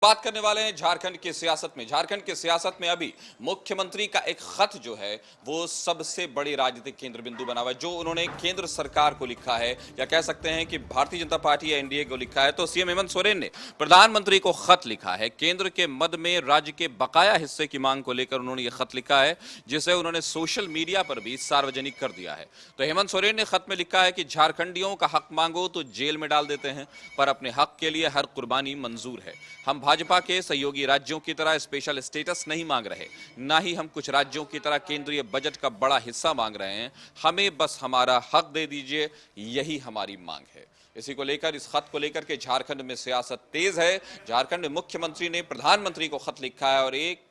बात करने वाले हैं झारखंड की सियासत में। झारखंड की सियासत में अभी मुख्यमंत्री का एक खत जो है वो सबसे बड़ी राजनीतिक केंद्र बिंदु बना हुआ है, जो उन्होंने केंद्र सरकार को लिखा है या कह सकते हैं कि भारतीय जनता पार्टी या एनडीए को लिखा है। तो सीएम हेमंत सोरेन ने प्रधानमंत्री को खत लिखा है। केंद्र के मद में राज्य के बकाया हिस्से की मांग को लेकर उन्होंने ये खत लिखा है, जिसे उन्होंने सोशल मीडिया पर भी सार्वजनिक कर दिया है। तो हेमंत सोरेन ने खत में लिखा है कि झारखंडियों का हक मांगो तो जेल में डाल देते हैं, पर अपने हक के लिए हर कुर्बानी मंजूर है। हम भाजपा के सहयोगी राज्यों की तरह स्पेशल स्टेटस नहीं मांग रहे, ना ही हम कुछ राज्यों की तरह केंद्रीय बजट का बड़ा हिस्सा मांग रहे हैं। हमें बस हमारा हक दे दीजिए, यही हमारी मांग है। इसी को लेकर, इस खत को लेकर के झारखंड में सियासत तेज है। झारखंड में मुख्यमंत्री ने प्रधानमंत्री को खत लिखा है और एक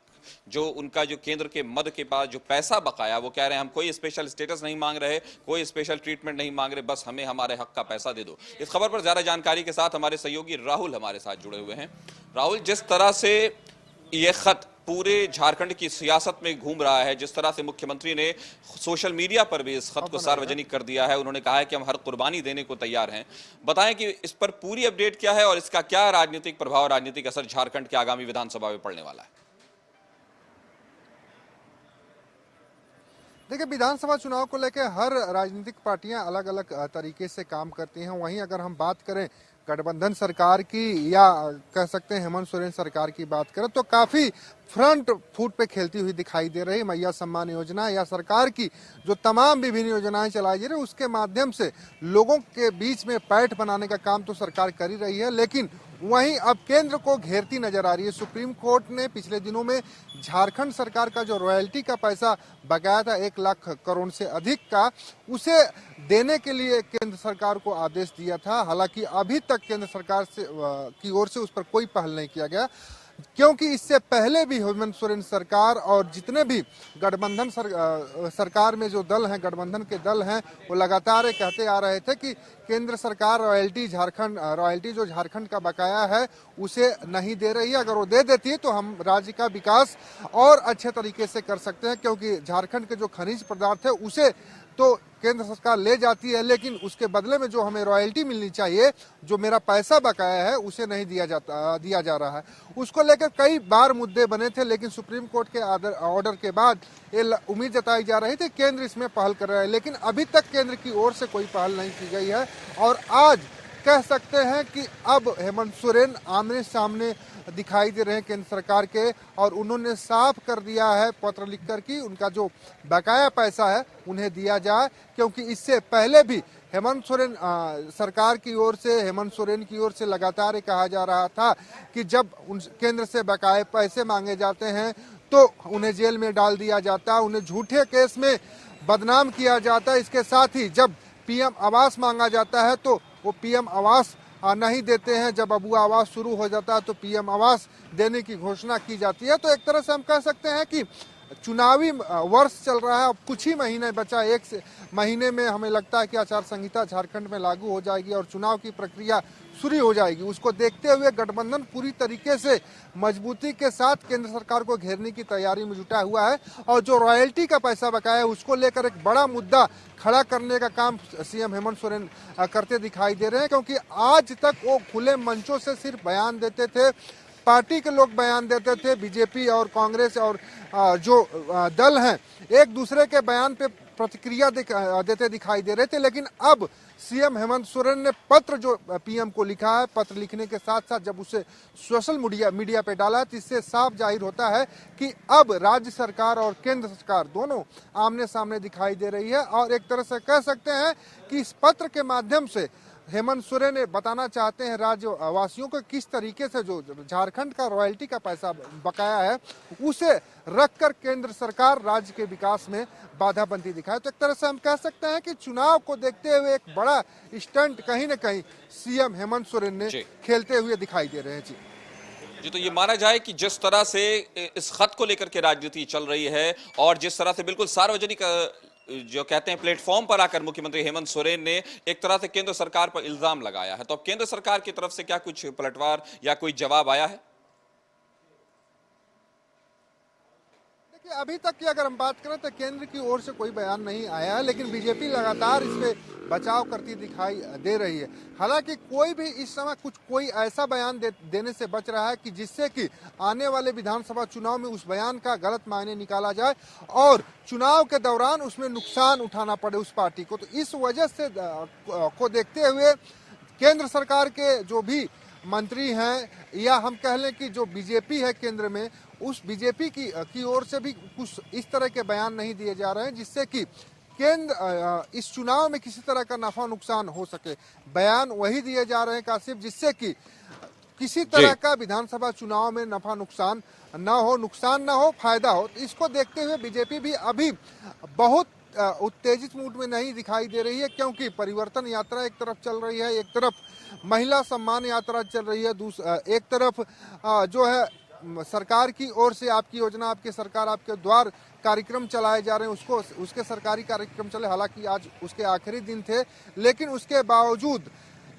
जो उनका जो केंद्र के मद के पास जो पैसा बकाया, वो कह रहे हैं हम कोई स्पेशल स्टेटस नहीं मांग रहे, कोई स्पेशल ट्रीटमेंट नहीं मांग रहे, बस हमें हमारे हक का पैसा दे दो। इस खबर पर ज्यादा जानकारी के साथ हमारे सहयोगी राहुल हमारे साथ जुड़े हुए हैं। राहुल, जिस तरह से यह खत पूरे झारखंड की सियासत में घूम रहा है, जिस तरह से मुख्यमंत्री ने सोशल मीडिया पर भी इस खत को सार्वजनिक कर दिया है, उन्होंने कहा है कि हम हर कुर्बानी देने को तैयार हैं। बताएं कि इस पर पूरी अपडेट क्या है और इसका क्या राजनीतिक प्रभाव, राजनीतिक असर झारखंड के आगामी विधानसभा में पड़ने वाला है। देखिए, विधानसभा चुनाव को लेकर हर राजनीतिक पार्टियां अलग अलग तरीके से काम करती हैं। वहीं अगर हम बात करें गठबंधन सरकार की या कह सकते हैं हेमंत सोरेन सरकार की बात करें, तो काफी फ्रंट फुट पे खेलती हुई दिखाई दे रही। मैया सम्मान योजना या सरकार की जो तमाम विभिन्न योजनाएं चलाई जा रही है, उसके माध्यम से लोगों के बीच में पैठ बनाने का काम तो सरकार कर ही रही है, लेकिन वहीं अब केंद्र को घेरती नजर आ रही है। सुप्रीम कोर्ट ने पिछले दिनों में झारखंड सरकार का जो रॉयल्टी का पैसा बकाया था 1 लाख करोड़ से अधिक का, उसे देने के लिए केंद्र सरकार को आदेश दिया था। हालांकि अभी तक केंद्र सरकार से की ओर से उस पर कोई पहल नहीं किया गया, क्योंकि इससे पहले भी हेमंत सोरेन सरकार और जितने भी गठबंधन सरकार में जो दल हैं, गठबंधन के दल हैं, वो लगातार कहते आ रहे थे कि केंद्र सरकार रॉयल्टी जो झारखंड का बकाया है उसे नहीं दे रही है। अगर वो दे देती है तो हम राज्य का विकास और अच्छे तरीके से कर सकते हैं, क्योंकि झारखंड के जो खनिज पदार्थ है उसे तो केंद्र सरकार ले जाती है, लेकिन उसके बदले में जो हमें रॉयल्टी मिलनी चाहिए, जो मेरा पैसा बकाया है, उसे नहीं दिया जा रहा है। उसको लेकर कई बार मुद्दे बने थे, लेकिन सुप्रीम कोर्ट के ऑर्डर के बाद ये उम्मीद जताई जा रही थी केंद्र इसमें पहल कर रहा है, लेकिन अभी तक केंद्र की ओर से कोई पहल नहीं की गई है। और आज कह सकते हैं कि अब हेमंत सोरेन आमने सामने दिखाई दे रहे हैं केंद्र सरकार के, और उन्होंने साफ कर दिया है पत्र लिखकर कि उनका जो बकाया पैसा है उन्हें दिया जाए, क्योंकि इससे पहले भी हेमंत सोरेन सरकार की ओर से, हेमंत सोरेन की ओर से लगातार ये कहा जा रहा था कि जब केंद्र से बकाये पैसे मांगे जाते हैं तो उन्हें जेल में डाल दिया जाता है, उन्हें झूठे केस में बदनाम किया जाता है। इसके साथ ही जब पीएम आवास मांगा जाता है तो वो पीएम आवास नहीं देते हैं। जब अबू आवास शुरू हो जाता है तो पीएम आवास देने की घोषणा की जाती है। तो एक तरह से हम कह सकते हैं कि चुनावी वर्ष चल रहा है, अब कुछ ही महीने बचा। 1 महीने में हमें लगता है कि आचार संहिता झारखंड में लागू हो जाएगी और चुनाव की प्रक्रिया शुरू हो जाएगी। उसको देखते हुए गठबंधन पूरी तरीके से मजबूती के साथ केंद्र सरकार को घेरने की तैयारी में जुटा हुआ है, और जो रॉयल्टी का पैसा बकाया है उसको लेकर एक बड़ा मुद्दा खड़ा करने का काम सीएम हेमंत सोरेन करते दिखाई दे रहे हैं, क्योंकि आज तक वो खुले मंचों से सिर्फ बयान देते थे, पार्टी के लोग बयान देते थे, बीजेपी और कांग्रेस और जो दल हैं एक दूसरे के बयान पे प्रतिक्रिया देते दिखाई दे रहे थे। लेकिन अब सीएम हेमंत सोरेन ने पत्र जो पीएम को लिखा है, पत्र लिखने के साथ साथ जब उसे सोशल मीडिया पे डाला, तो इससे साफ जाहिर होता है कि अब राज्य सरकार और केंद्र सरकार दोनों आमने सामने दिखाई दे रही है। और एक तरह से कह सकते हैं कि इस पत्र के माध्यम से हेमंत सोरेन ने बताना चाहते हैं राज्यवासियों को किस तरीके से जो झारखंड का रॉयल्टी का पैसा बकाया है उसे रखकर केंद्र सरकार राज्य के विकास में बाधा बनती दिखाए। तो एक तरह से हम कह सकते हैं कि चुनाव को देखते हुए एक बड़ा स्टंट कहीं न कहीं सीएम हेमंत सोरेन ने खेलते हुए दिखाई दे रहे हैं। जी, तो ये माना जाए कि जिस तरह से इस खत को लेकर के राजनीति चल रही है और जिस तरह से बिल्कुल सार्वजनिक जो कहते हैं प्लेटफॉर्म पर आकर मुख्यमंत्री हेमंत सोरेन ने एक तरह से केंद्र सरकार पर इल्जाम लगाया है, तो अब केंद्र सरकार की तरफ से क्या कुछ पलटवार या कोई जवाब आया है? कि अभी तक की अगर हम बात करें तो केंद्र की ओर से कोई बयान नहीं आया है, लेकिन बीजेपी लगातार इस पे बचाव करती दिखाई दे रही है। हालांकि कोई भी इस समय कोई ऐसा बयान देने से बच रहा है कि जिससे कि आने वाले विधानसभा चुनाव में उस बयान का गलत मायने निकाला जाए और चुनाव के दौरान उसमें नुकसान उठाना पड़े उस पार्टी को। तो इस वजह से को देखते हुए केंद्र सरकार के जो भी मंत्री हैं या हम कह लें कि जो बीजेपी है केंद्र में, उस बीजेपी की ओर से भी कुछ इस तरह के बयान नहीं दिए जा रहे हैं जिससे कि केंद्र इस चुनाव में किसी तरह का नफा नुकसान हो सके। बयान वही दिए जा रहे हैं काशिफ, जिससे कि किसी तरह का विधानसभा चुनाव में नफा नुकसान न हो, फायदा हो। तो इसको देखते हुए बीजेपी भी अभी बहुत उत्तेजित मूड में नहीं दिखाई दे रही है, क्योंकि परिवर्तन यात्रा एक तरफ चल रही है, एक तरफ महिला सम्मान यात्रा चल रही है, एक तरफ जो है सरकार की ओर से आपकी योजना आपके सरकार आपके द्वार कार्यक्रम चलाए जा रहे हैं, उसके सरकारी कार्यक्रम चले। हालांकि आज उसके आखिरी दिन थे, लेकिन उसके बावजूद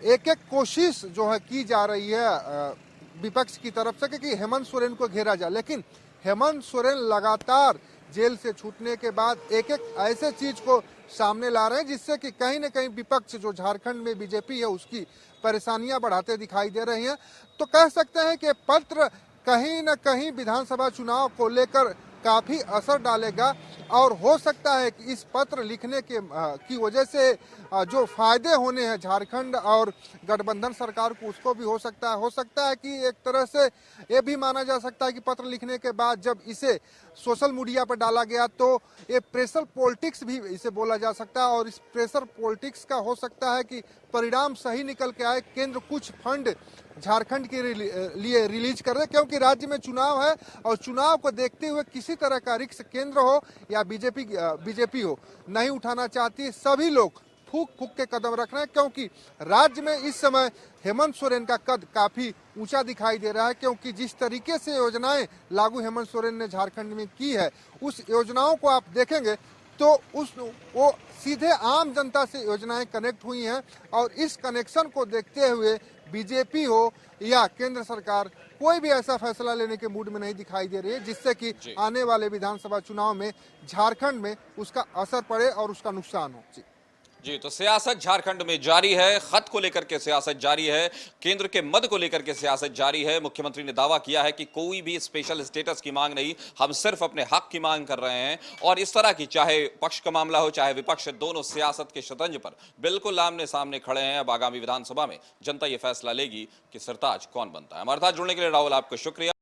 एक एक कोशिश जो है की जा रही है विपक्ष की तरफ से कि हेमंत सोरेन को घेरा जाए। लेकिन हेमंत सोरेन लगातार जेल से छूटने के बाद एक एक ऐसे चीज को सामने ला रहे हैं जिससे कि कहीं न कहीं विपक्ष जो झारखंड में बीजेपी है उसकी परेशानियां बढ़ाते दिखाई दे रही हैं। तो कह सकते हैं कि पत्र कहीं न कहीं विधानसभा चुनाव को लेकर काफी असर डालेगा और हो सकता है कि इस पत्र लिखने की वजह से जो फायदे होने हैं झारखंड और गठबंधन सरकार को उसको भी हो सकता है कि एक तरह से ये भी माना जा सकता है कि पत्र लिखने के बाद जब इसे सोशल मीडिया पर डाला गया तो ये प्रेशर पॉलिटिक्स भी इसे बोला जा सकता है और इस प्रेशर पॉलिटिक्स का हो सकता है कि परिणाम सही निकल के आए, केंद्र कुछ फंड झारखंड के लिए रिलीज कर दे, क्योंकि राज्य में चुनाव है और चुनाव को देखते हुए किसी तरह का रिस्क केंद्र हो या बीजेपी हो नहीं उठाना चाहती। सभी लोग फूक के कदम रख रहे हैं, क्योंकि राज्य में इस समय हेमंत सोरेन का कद काफी ऊंचा दिखाई दे रहा है, क्योंकि जिस तरीके से योजनाएं लागू हेमंत सोरेन ने झारखंड में की है, उस योजनाओं को आप देखेंगे तो वो सीधे आम जनता से योजनाएं कनेक्ट हुई हैं और इस कनेक्शन को देखते हुए बीजेपी हो या केंद्र सरकार कोई भी ऐसा फैसला लेने के मूड में नहीं दिखाई दे रही है जिससे कि आने वाले विधानसभा चुनाव में झारखंड में उसका असर पड़े और उसका नुकसान हो। जी, तो सियासत झारखंड में जारी है, खत को लेकर के सियासत जारी है, केंद्र के मद को लेकर के सियासत जारी है। मुख्यमंत्री ने दावा किया है कि कोई भी स्पेशल स्टेटस की मांग नहीं, हम सिर्फ अपने हक की मांग कर रहे हैं। और इस तरह की चाहे पक्ष का मामला हो चाहे विपक्ष, दोनों सियासत के शतरंज पर बिल्कुल आमने सामने खड़े हैं। अब आगामी विधानसभा में जनता यह फैसला लेगी कि सरताज कौन बनता है। हमारे साथ जुड़ने के लिए राहुल आपको शुक्रिया।